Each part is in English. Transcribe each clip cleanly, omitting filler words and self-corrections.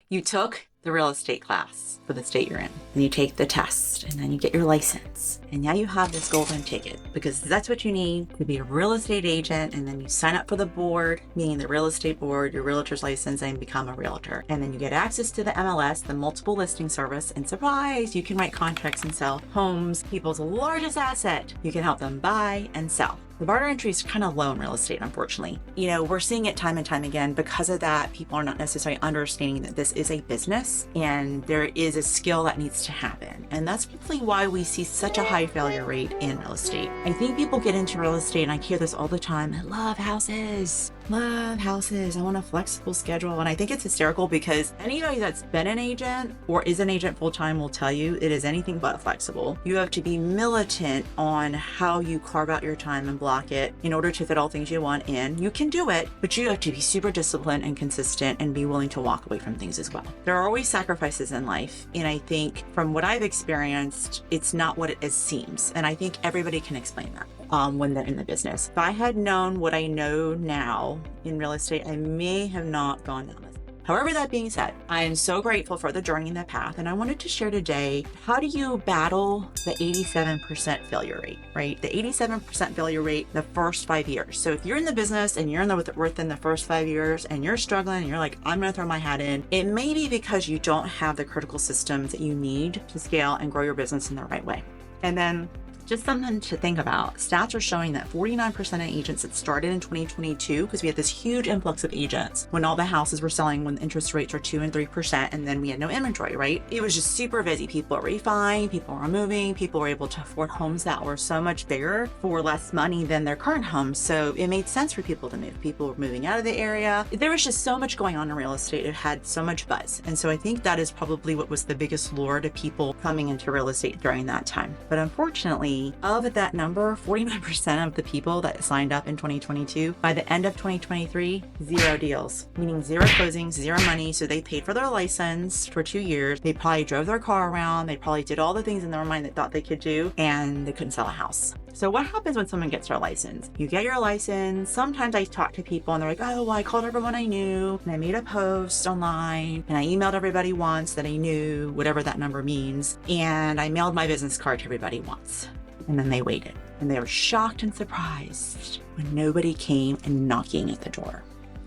You took the real estate class for the state you're in, and you take the test, and then you get your license. And now you have this golden ticket because that's what you need to be a real estate agent. And then you sign up for the board, meaning the real estate board, your realtor's license, and become a realtor. And then you get access to the MLS, the multiple listing service, and surprise, you can write contracts and sell homes, people's largest asset. You can help them buy and sell. The barrier entry is kind of low in real estate, unfortunately. You know, we're seeing it time and time again. Because of that, people are not necessarily understanding that this is a business and there is a skill that needs to happen. And that's probably why we see such a high failure rate in real estate. I think people get into real estate, and I hear this all the time, I love houses. I want a flexible schedule. And I think it's hysterical because anybody that's been an agent or is an agent full-time will tell you it is anything but flexible. You have to be militant on how you carve out your time and block it in order to fit all things you want in. You can do it, but you have to be super disciplined and consistent and be willing to walk away from things as well. There are always sacrifices in life. And I think from what I've experienced, it's not what it seems. And I think everybody can explain that. When they're in the business. If I had known what I know now in real estate, I may have not gone down this. However, that being said, I am so grateful for the journey and the path. And I wanted to share today, how do you battle the 87% failure rate, right? The 87% failure rate the first 5 years. So if you're in the business and you're within the first 5 years and you're struggling and you're like, I'm going to throw my hat in, it may be because you don't have the critical systems that you need to scale and grow your business in the right way. And then just something to think about. Stats are showing that 49% of agents that started in 2022, because we had this huge influx of agents when all the houses were selling, when the interest rates were 2 and 3%, and then we had no inventory, right? It was just super busy. People were refining, people were moving, people were able to afford homes that were so much bigger for less money than their current homes. So it made sense for people to move. People were moving out of the area. There was just so much going on in real estate. It had so much buzz. And so I think that is probably what was the biggest lure to people coming into real estate during that time. But unfortunately, of that number, 49% of the people that signed up in 2022, by the end of 2023, 0 deals, meaning 0 closings, 0 money. So they paid for their license for 2 years. They probably drove their car around. They probably did all the things in their mind they thought they could do, and they couldn't sell a house. So what happens when someone gets their license? You get your license. Sometimes I talk to people and they're like, oh, well, I called everyone I knew and I made a post online and I emailed everybody once that I knew, whatever that number means. And I mailed my business card to everybody once. And then they waited and they were shocked and surprised when nobody came and knocking at the door.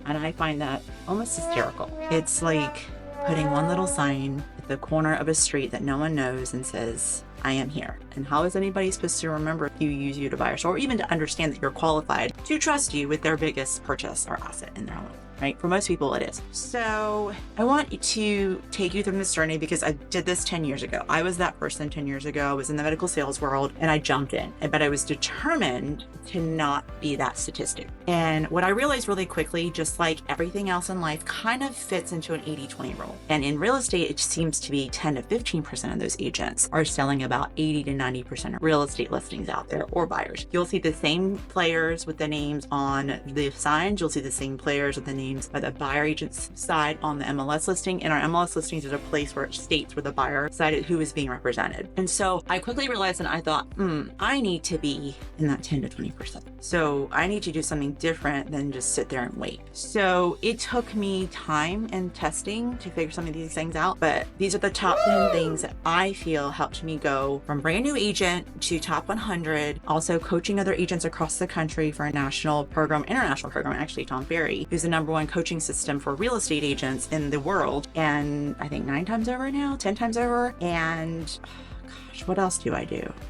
And I find that almost hysterical. It's like putting one little sign at the corner of a street that no one knows and says, I am here. And how is anybody supposed to remember if you use you to buy or even to understand that you're qualified to trust you with their biggest purchase or asset in their home? Right? For most people, it is. So I want to take you through this journey because I did this 10 years ago. I was that person 10 years ago. I was in the medical sales world and I jumped in, but I was determined to not be that statistic. And what I realized really quickly, just like everything else in life, kind of fits into an 80-20 rule. And in real estate, it seems to be 10 to 15% of those agents are selling about 80 to 90% of real estate listings out there or buyers. You'll see the same players with the names on the signs. You'll see the same players with the names by the buyer agent's side on the MLS listing. And our MLS listings is a place where it states where the buyer decided who is being represented. And so I quickly realized, and I thought, I need to be in that 10 to 20%. So I need to do something different than just sit there and wait. So it took me time and testing to figure some of these things out. But these are the top 10 things that I feel helped me go from brand new agent to top 100. Also coaching other agents across the country for a international program, actually, Tom Ferry, who's the number one coaching system for real estate agents in the world. And I think 9 times over now, 10 times over. And what else do?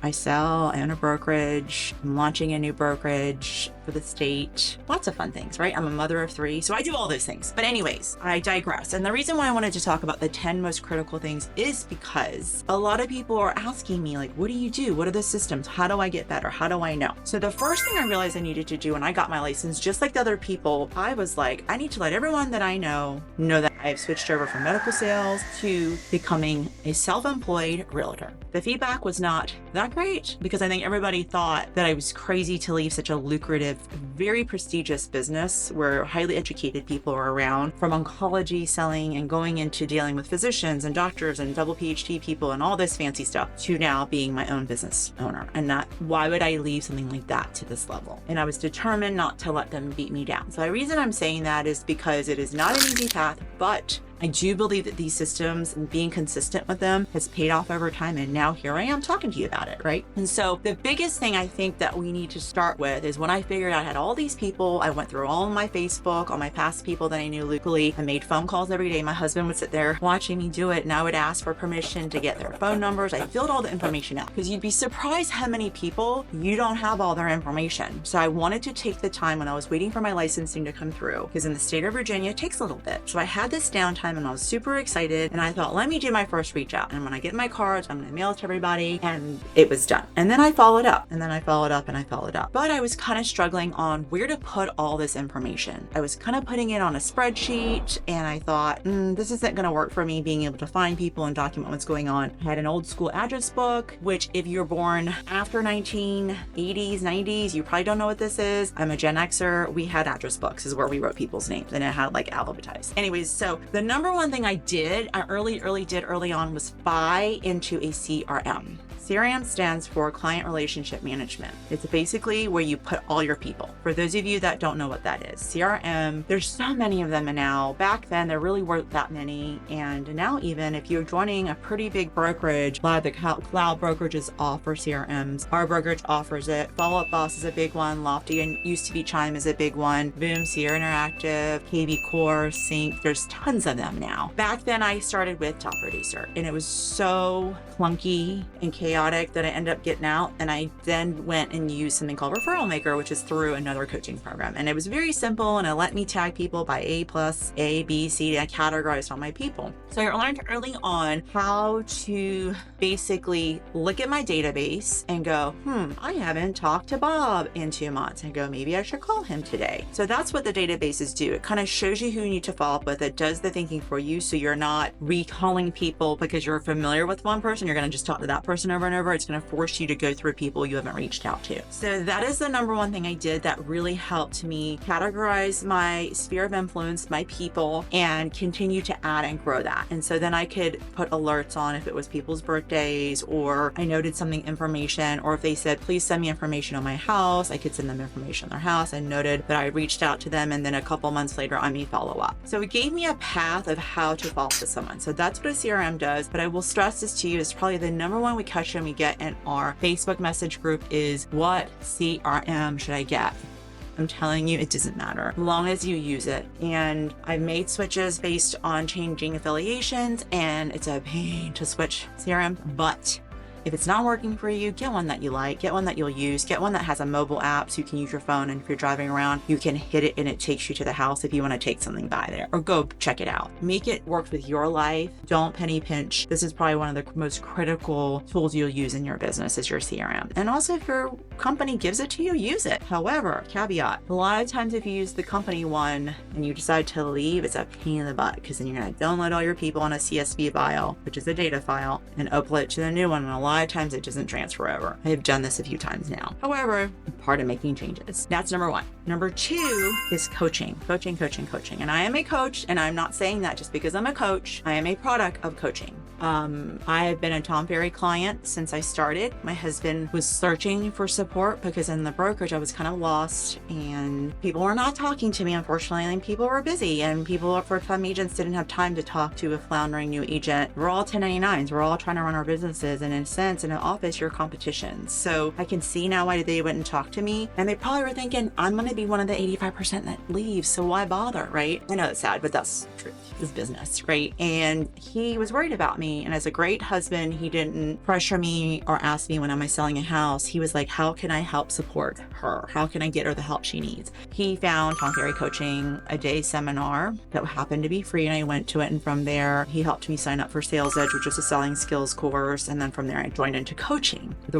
I sell, I own a brokerage, I'm launching a new brokerage for the state. Lots of fun things, right? I'm a mother of 3, so I do all those things. But anyways, I digress. And the reason why I wanted to talk about the 10 most critical things is because a lot of people are asking me, like, what do you do? What are the systems? How do I get better? How do I know? So the first thing I realized I needed to do when I got my license, just like the other people, I was like, I need to let everyone that I know that I've switched over from medical sales to becoming a self-employed realtor. The feedback was not that great because I think everybody thought that I was crazy to leave such a lucrative, very prestigious business where highly educated people are around, from oncology selling and going into dealing with physicians and doctors and double PhD people and all this fancy stuff, to now being my own business owner. And why would I leave something like that to this level? And I was determined not to let them beat me down. So the reason I'm saying that is because it is not an easy path, but I do believe that these systems and being consistent with them has paid off over time. And now here I am talking to you about it, right? And so the biggest thing I think that we need to start with is when I figured out I had all these people, I went through all of my Facebook, all my past people that I knew locally. I made phone calls every day. My husband would sit there watching me do it, and I would ask for permission to get their phone numbers. I filled all the information out because you'd be surprised how many people you don't have all their information. So I wanted to take the time when I was waiting for my licensing to come through, because in the state of Virginia, it takes a little bit. So I had this downtime and I was super excited, and I thought, let me do my first reach out. And when I get my cards, I'm going to mail it to everybody, and it was done. And then I followed up, and then I followed up, and I followed up. But I was kind of struggling on where to put all this information. I was kind of putting it on a spreadsheet, and I thought, this isn't going to work for me being able to find people and document what's going on. I had an old school address book, which if you're born after 1980s, 90s, you probably don't know what this is. I'm a Gen Xer. We had address books is where we wrote people's names, and it had like alphabetized. Anyways, so the number one thing I did, I early on was buy into a CRM. CRM stands for Client Relationship Management. It's basically where you put all your people. For those of you that don't know what that is, CRM, there's so many of them now. Back then, there really weren't that many. And now even if you're joining a pretty big brokerage, a lot of the cloud brokerages offer CRMs. Our brokerage offers it. Follow Up Boss is a big one. Lofty and used to be Chime is a big one. Boom, Sierra Interactive, KV Core, Sync. There's tons of them now. Back then, I started with Top Producer, and it was so clunky and chaotic that I ended up getting out, and I then went and used something called Referral Maker, which is through another coaching program. And it was very simple, and it let me tag people by A+, A, B, C, and I categorized all my people. So I learned early on how to basically look at my database and go, I haven't talked to Bob in 2 months, and go, maybe I should call him today. So that's what the databases do. It kind of shows you who you need to follow up with. It does the thinking for you, so you're not recalling people because you're familiar with one person. You're going to just talk to that person over and over. It's going to force you to go through people you haven't reached out to. So that is the number one thing I did that really helped me categorize my sphere of influence, my people, and continue to add and grow that. And so then I could put alerts on if it was people's birthdays, or I noted something information, or if they said, please send me information on my house, I could send them information on their house. I noted that I reached out to them, and then a couple months later, I may follow up. So it gave me a path of how to follow up with someone. So that's what a CRM does. But I will stress this to you, it's probably the number one question we get in our Facebook message group is, what CRM should I get? I'm telling you, it doesn't matter as long as you use it. And I've made switches based on changing affiliations, and it's a pain to switch CRM, but if it's not working for you, get one that you like, get one that you'll use, get one that has a mobile app so you can use your phone. And if you're driving around, you can hit it and it takes you to the house if you want to take something by there, or go check it out. Make it work with your life. Don't penny pinch. This is probably one of the most critical tools you'll use in your business is your CRM. And also if your company gives it to you, use it. However, caveat, a lot of times if you use the company one and you decide to leave, it's a pain in the butt, because then you're going to download all your people on a CSV file, which is a data file, and upload it to the new one. And a lot of times it doesn't transfer over. I have done this a few times now. However, part of making changes. That's number one. Number two is coaching. And I am a coach, and I'm not saying that just because I'm a coach. I am a product of coaching. I have been a Tom Ferry client since I started. My husband was searching for support because in the brokerage I was kind of lost, and people were not talking to me, unfortunately, and people were busy, and people first-time agents didn't have time to talk to a floundering new agent. We're all 1099s. We're all trying to run our businesses, and in a sense, in an office, you're competition. So I can see now why they wouldn't talk to me, and they probably were thinking, I'm going to be one of the 85% that leaves, so why bother, right? I know it's sad, but that's the truth. It's business, right? And he was worried about me. And as a great husband, he didn't pressure me or ask me when am I selling a house. He was like, how can I help support her? How can I get her the help she needs? He found Tom Ferry Coaching, a day seminar that happened to be free, and I went to it. And from there, he helped me sign up for Sales Edge, which is a selling skills course. And then from there, I joined into coaching. The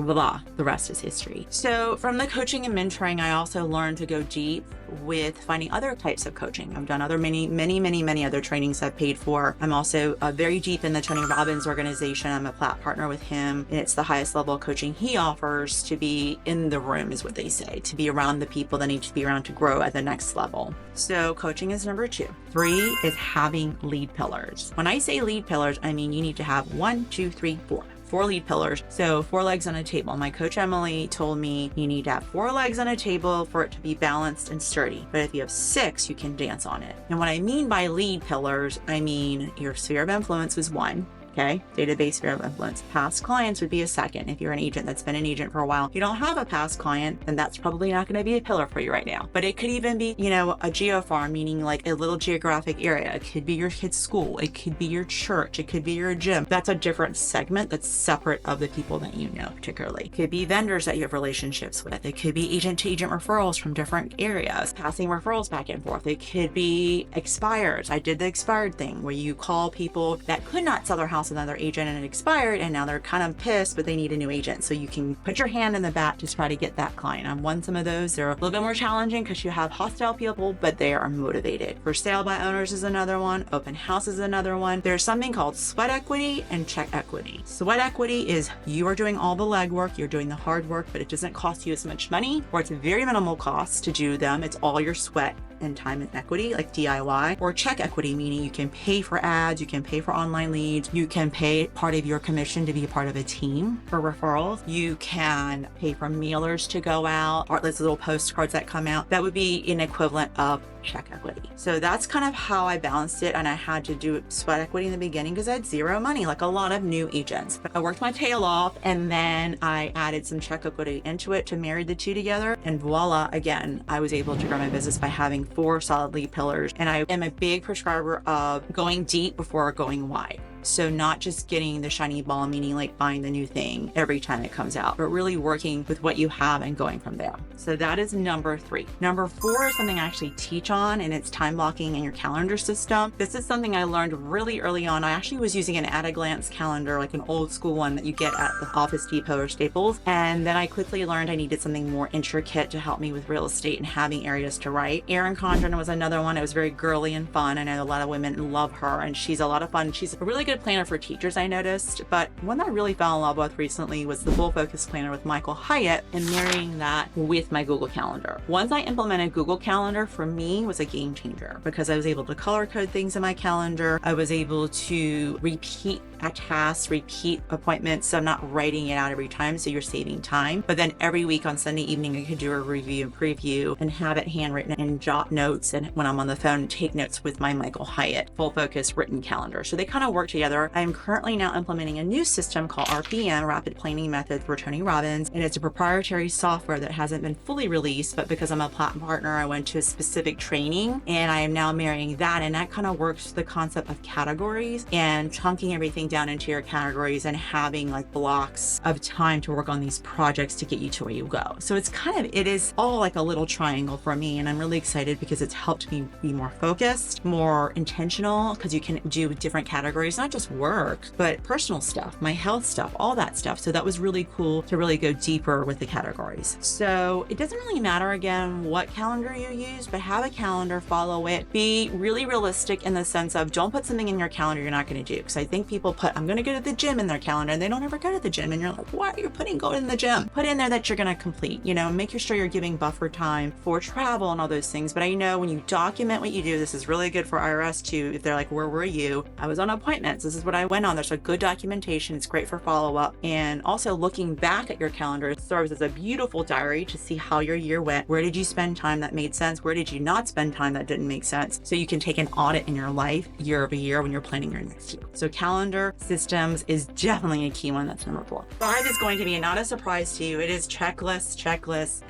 rest is history. So from the coaching and mentoring, I also learned to go deep with finding other types of coaching. I've done many other trainings I've paid for. I'm also very deep in the Tony Robbins organization. I'm a plat partner with him, and it's the highest level of coaching he offers, to be in the room is what they say, to be around the people that need to be around to grow at the next level. So coaching is number 2. 3 is having lead pillars. When I say lead pillars, I mean you need to have 1, 2, 3, 4. 4 lead pillars. So 4 legs on a table. My coach Emily told me you need to have 4 legs on a table for it to be balanced and sturdy. But if you have 6, you can dance on it. And what I mean by lead pillars, I mean your sphere of influence is 1. Okay, database sphere of influence. Past clients would be a 2nd. If you're an agent that's been an agent for a while, if you don't have a past client, then that's probably not going to be a pillar for you right now. But it could even be, a geofarm, meaning like a little geographic area. It could be your kid's school. It could be your church. It could be your gym. That's a different segment that's separate of the people that you know, particularly. It could be vendors that you have relationships with. It could be agent to agent referrals from different areas, passing referrals back and forth. It could be expires. I did the expired thing where you call people that could not sell their house another agent and it expired and now they're kind of pissed, but they need a new agent. So you can put your hand in the bat to try to get that client. I've won some of those. They're a little bit more challenging because you have hostile people, but they are motivated. For sale by owners is another one. Open house is another one. There's something called sweat equity and check equity. Sweat equity is you are doing all the legwork, you're doing the hard work, but it doesn't cost you as much money, or it's a very minimal cost to do them. It's all your sweat and time and equity, like DIY. Or check equity, meaning you can pay for ads, you can pay for online leads, you can pay part of your commission to be a part of a team for referrals, you can pay for mailers to go out, Artless little postcards that come out. That would be an equivalent of check equity. So that's kind of how I balanced it, and I had to do sweat equity in the beginning because I had 0 money, like a lot of new agents. But I worked my tail off, and then I added some check equity into it to marry the two together, and voila, again, I was able to grow my business by having 4 solid lead pillars. And I am a big prescriber of going deep before going wide. So not just getting the shiny ball, meaning like buying the new thing every time it comes out, but really working with what you have and going from there. So that is number 3. Number 4 is something I actually teach on, and it's time blocking in your calendar system. This is something I learned really early on. I actually was using an at-a-glance calendar, like an old school one that you get at the Office Depot or Staples. And then I quickly learned I needed something more intricate to help me with real estate and having areas to write. Erin Condren was another one. It was very girly and fun. I know a lot of women love her, and she's a lot of fun. She's a really good planner for teachers, I noticed. But one I really fell in love with recently was the Full Focus Planner with Michael Hyatt, and marrying that with my Google Calendar. Once I implemented Google Calendar, for me was a game changer because I was able to color code things in my calendar. I was able to repeat a task, repeat appointments. So I'm not writing it out every time, so you're saving time. But then every week on Sunday evening, I could do a review and preview and have it handwritten and jot notes. And when I'm on the phone, take notes with my Michael Hyatt Full Focus written calendar. So they kind of work together. I'm currently now implementing a new system called RPM, Rapid Planning Method, for Tony Robbins. And it's a proprietary software that hasn't been fully released, but because I'm a platinum partner, I went to a specific training and I am now marrying that. And that kind of works the concept of categories and chunking everything down into your categories and having like blocks of time to work on these projects to get you to where you go. So it is all like a little triangle for me. And I'm really excited because it's helped me be more focused, more intentional, because you can do different categories, not just work, but personal stuff, my health stuff, all that stuff. So that was really cool to really go deeper with the categories. So it doesn't really matter, again, what calendar you use, but have a calendar, follow it, be really realistic in the sense of don't put something in your calendar you're not going to do. Because I think people put, I'm going to go to the gym in their calendar, and they don't ever go to the gym. And you're like, why are you putting going in the gym? Put in there that you're going to complete, make sure you're giving buffer time for travel and all those things. But I know when you document what you do, this is really good for IRS too. If they're like, where were you? I was on appointments. This is what I went on. There's a good documentation. It's great for follow-up. And also looking back at your calendar serves as a beautiful diary to see how your year went. Where did you spend time that made sense? Where did you not spend time that didn't make sense? So you can take an audit in your life year over year when you're planning your next year. So calendar systems is definitely a key one. That's number 4. 5 is going to be not a surprise to you. It is checklists,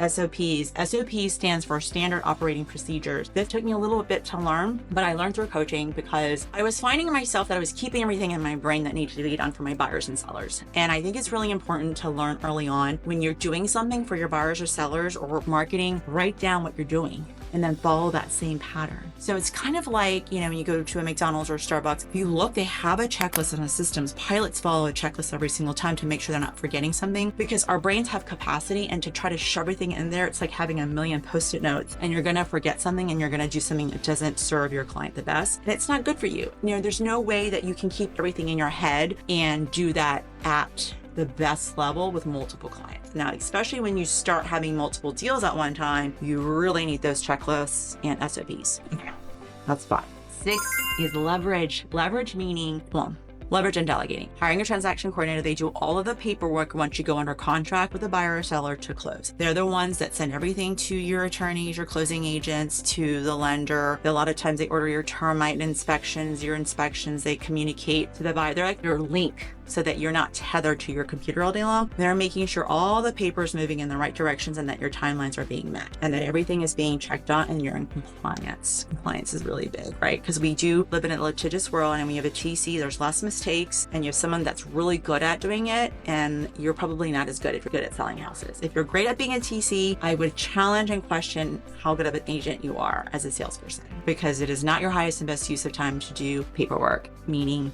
SOPs. SOP stands for Standard Operating Procedures. This took me a little bit to learn, but I learned through coaching because I was finding myself that I was keeping everything in my brain that needed to be done for my buyers and sellers. And I think it's really important to learn early on when you're doing something for your buyers or sellers or marketing, write down what you're doing and then follow that same pattern. So it's kind of like, when you go to a McDonald's or Starbucks, if you look, they have a checklist and a systems. Pilots follow a checklist every single time to make sure they're not forgetting something, because our brains have capacity, and to try to shove everything in there, it's like having a million Post-it notes, and you're gonna forget something and you're gonna do something that doesn't serve your client the best. And it's not good for you. There's no way that you can keep everything in your head and do that at the best level with multiple clients. Now, especially when you start having multiple deals at one time, you really need those checklists and SOPs. Okay, that's 5. 6 is leverage. Leverage meaning, Leverage and delegating. Hiring a transaction coordinator, they do all of the paperwork once you go under contract with the buyer or seller to close. They're the ones that send everything to your attorneys, your closing agents, to the lender. A lot of times they order your termite inspections, your inspections, they communicate to the buyer. They're like your link so that you're not tethered to your computer all day long. They're making sure all the paper is moving in the right directions and that your timelines are being met and that everything is being checked on and you're in compliance. Compliance is really big, right? Because we do live in a litigious world, and when you have a TC, there's less mistakes, and you have someone that's really good at doing it, and you're probably not as good if you're good at selling houses. If you're great at being a TC, I would challenge and question how good of an agent you are as a salesperson, because it is not your highest and best use of time to do paperwork, meaning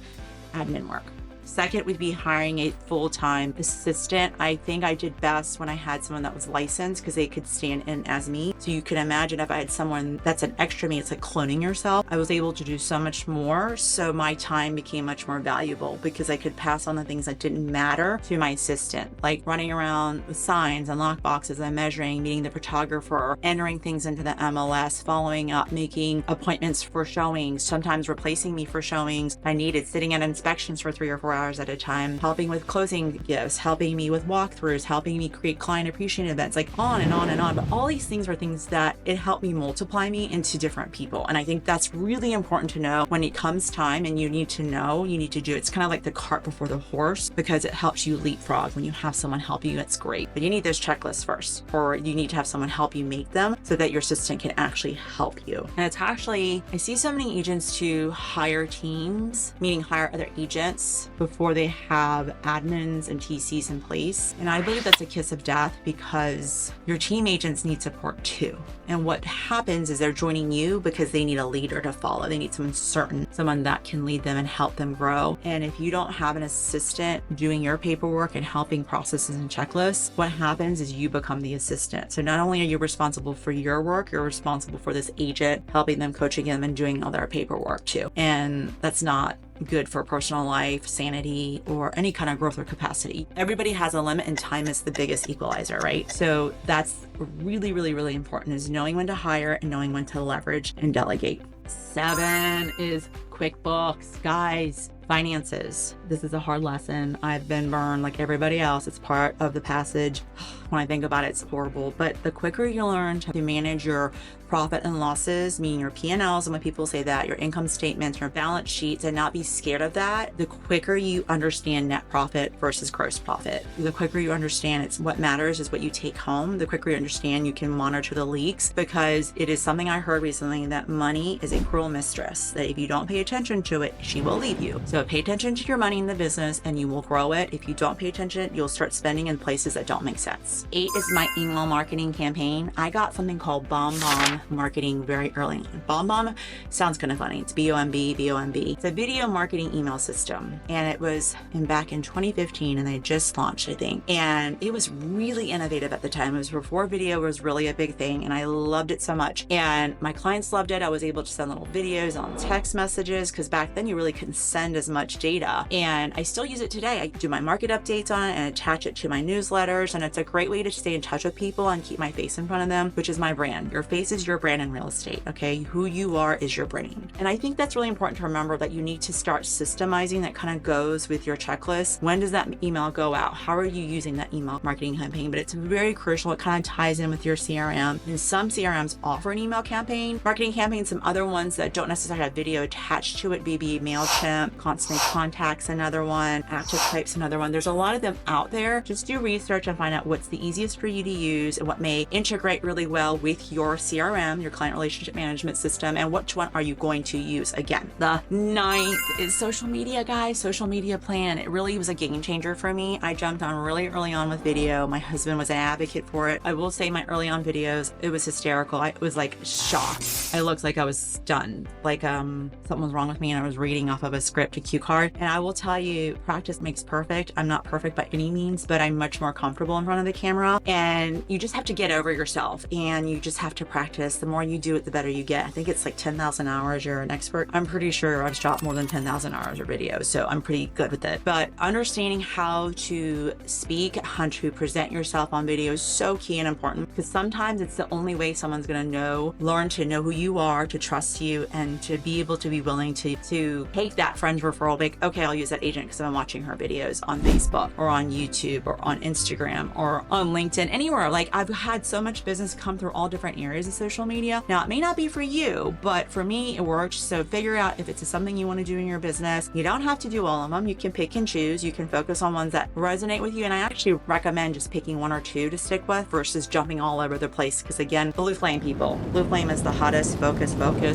admin work. Second would be hiring a full-time assistant. I think I did best when I had someone that was licensed because they could stand in as me. So you can imagine if I had someone that's an extra me, it's like cloning yourself. I was able to do so much more. So my time became much more valuable because I could pass on the things that didn't matter to my assistant, like running around with signs and lock boxes and measuring, meeting the photographer, entering things into the MLS, following up, making appointments for showings, sometimes replacing me for showings I needed, sitting at inspections for 3 or 4 hours at a time, helping with closing gifts, helping me with walkthroughs, helping me create client appreciation events, like on and on and on. But all these things were things that it helped me multiply me into different people. And I think that's really important to know when it comes time, and you need to know, you need to do it. It's kind of like the cart before the horse, because it helps you leapfrog. When you have someone help you, it's great. But you need those checklists first, or you need to have someone help you make them so that your assistant can actually help you. And it's actually, I see so many agents to hire teams, meaning hire other agents before they have admins and TCs in place. And I believe that's a kiss of death, because your team agents need support too. And what happens is they're joining you because they need a leader to follow. They need someone certain, someone that can lead them and help them grow. And if you don't have an assistant doing your paperwork and helping processes and checklists, what happens is you become the assistant. So not only are you responsible for your work, you're responsible for this agent, helping them, coaching them, and doing all their paperwork too. And that's not good for personal life, sanity, or any kind of growth or capacity. Everybody has a limit, and time is the biggest equalizer, right? So that's really, really, really important, is knowing when to hire and knowing when to leverage and delegate. 7 is QuickBooks. Guys, finances. This is a hard lesson. I've been burned like everybody else. It's part of the passage. When I think about it, it's horrible. But the quicker you learn to manage your profit and losses, meaning your P&Ls, and when people say that, your income statements, your balance sheets, and not be scared of that, the quicker you understand net profit versus gross profit. The quicker you understand it's what matters is what you take home. The quicker you understand you can monitor the leaks, because it is something I heard recently that money is a cruel mistress, that if you don't pay attention to it, she will leave you. So pay attention to your money in the business and you will grow it. If you don't pay attention, you'll start spending in places that don't make sense. 8 is my email marketing campaign. I got something called BombBomb marketing very early on. BombBomb sounds kind of funny. It's B-O-M-B, B-O-M-B. It's a video marketing email system. And it was back in 2015, and they just launched, I think. And it was really innovative at the time. It was before video was really a big thing, and I loved it so much. And my clients loved it. I was able to send little videos on text messages, because back then you really couldn't send as much data. And I still use it today. I do my market updates on it and attach it to my newsletters. And it's a great way to stay in touch with people and keep my face in front of them, which is my brand. Your face is your brand in real estate, okay? Who you are is your brand. And I think that's really important to remember, that you need to start systemizing. That kind of goes with your checklist. When does that email go out? How are you using that email marketing campaign? But it's very crucial. It kind of ties in with your CRM. And some CRMs offer an email campaign, marketing campaign. Some other ones that don't necessarily have video attached to it, maybe MailChimp, Constant Contact's another one, ActiveType's another one. There's a lot of them out there. Just do research and find out what's the easiest for you to use and what may integrate really well with your CRM, your client relationship management system, and which one are you going to use. Again, the 9th is social media, guys. Social media plan. It really was a game changer for me. I jumped on really early on with video. My husband was an advocate for it. I will say my early on videos, it was hysterical. I was like shocked. I looked like I was stunned, like something was wrong with me and I was reading off of a script, a cue card. And I will tell you, practice makes perfect. I'm not perfect by any means, but I'm much more comfortable in front of the camera. And you just have to get over yourself, and you just have to practice. The more you do it, the better you get. I think it's like 10,000 hours. You're an expert. I'm pretty sure I've shot more than 10,000 hours of video, so I'm pretty good with it. But understanding how to speak, how to present yourself on video is so key and important, because sometimes it's the only way someone's going to learn to know who you are, to trust you, and to be able to be willing to take that friend referral, like, okay, I'll use that agent because I'm watching her videos on Facebook or on YouTube or on Instagram or on LinkedIn, anywhere. Like, I've had so much business come through all different areas of social media. Now, it may not be for you, but for me, it works. So figure out if it's something you want to do in your business. You don't have to do all of them. You can pick and choose. You can focus on ones that resonate with you. And I actually recommend just picking one or two to stick with versus jumping all over the place. Because again, blue flame people, blue flame is the hottest focus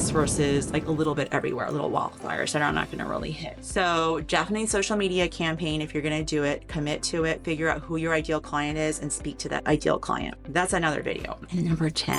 versus like a little bit everywhere, a little wildfire. So they're not going to really hit. So definitely social media campaign. If you're going to do it, commit to it, figure out who your ideal client is and speak to that ideal client. That's another video. And number 10,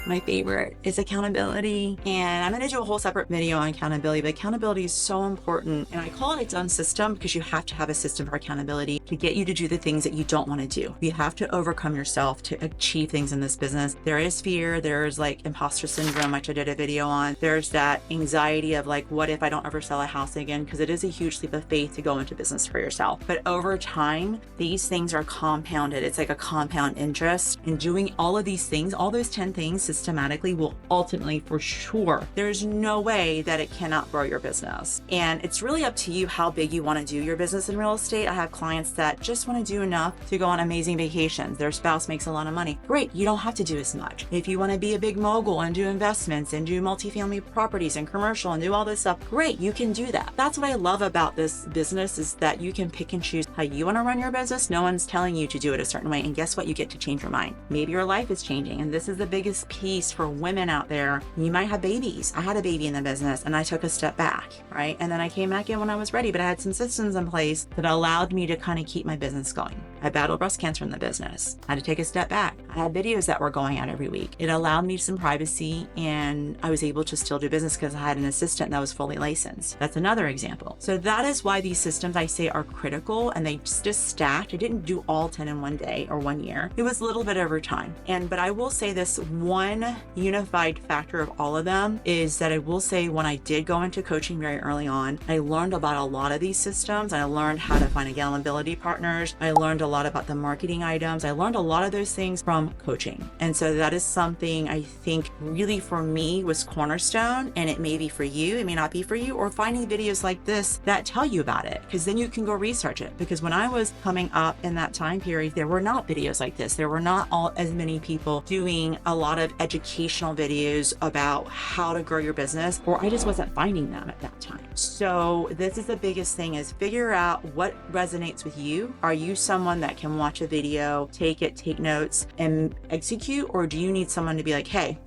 my favorite, is accountability. And I'm going to do a whole separate video on accountability, but accountability is so important. And I call it its own system because you have to have a system for accountability to get you to do the things that you don't want to do. You have to overcome yourself to achieve things in this business. There is fear. There's like imposter syndrome, which I did a video on. There's that anxiety of like, what if I don't ever sell a house again? Because it is a huge leap of faith to go into business for yourself. But over time, these things are compounded. It's like a compound interest. And doing all of these things, all those 10 things systematically will ultimately, for sure, there's no way that it cannot grow your business. And it's really up to you how big you want to do your business in real estate. I have clients that just want to do enough to go on amazing vacations. Their spouse makes a lot of money. Great, you don't have to do as much. If you want to be a big mogul and do investments and do multifamily properties and commercial and do all this stuff, great, you can do that. That's what I love about this business, is that you can pick and choose how you want to run your business. No one's telling you to do it a certain way. And guess what? You get to change your mind. Maybe your life is changing. And this is the biggest piece for women out there. You might have babies. I had a baby in the business and I took a step back, right? And then I came back in when I was ready, but I had some systems in place that allowed me to kind of keep my business going. I battled breast cancer in the business. I had to take a step back. I had videos that were going out every week. It allowed me some privacy and I was able to still do business because I had an assistant that was fully licensed. That's another example. So that is why these systems, I say, are critical, and they just stacked. I didn't do all 10 in one day or 1 year. It was a little bit over time. But I will say this one unified factor of all of them is that I will say when I did go into coaching very early on, I learned about a lot of these systems. I learned how to find accountability partners. I learned a lot about the marketing items. I learned a lot of those things from coaching. And so that is something I think really for me was cornerstone, and it may be for you, it may not be for you, or finding videos like this that tell you about it, because then you can go research it. Because when I was coming up in that time period, there were not videos like this. There were not as many people doing a lot of educational videos about how to grow your business, or I just wasn't finding them at that time. So this is the biggest thing, is figure out what resonates with you. Are you someone that can watch a video, take notes and execute, or do you need someone to be like, hey,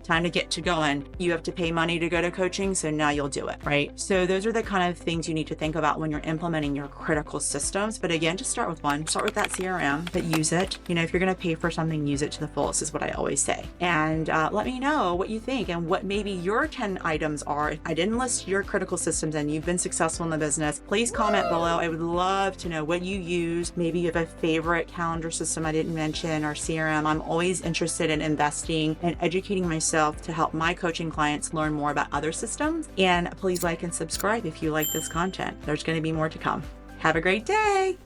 time to get to going. You have to pay money to go to coaching, so now you'll do it, right? So those are the kind of things you need to think about when you're implementing your critical systems. But again, just start with one. Start with that CRM, but use it. If you're going to pay for something, use it to the fullest is what I always say. And let me know what you think and what maybe your 10 items are. If I didn't list your critical systems and you've been successful in the business, please comment below. I would love to know what you use. Maybe you have a favorite calendar system I didn't mention, or CRM. I'm always interested in investing and educating myself to help my coaching clients learn more about other systems. And please like and subscribe if you like this content. There's going to be more to come. Have a great day.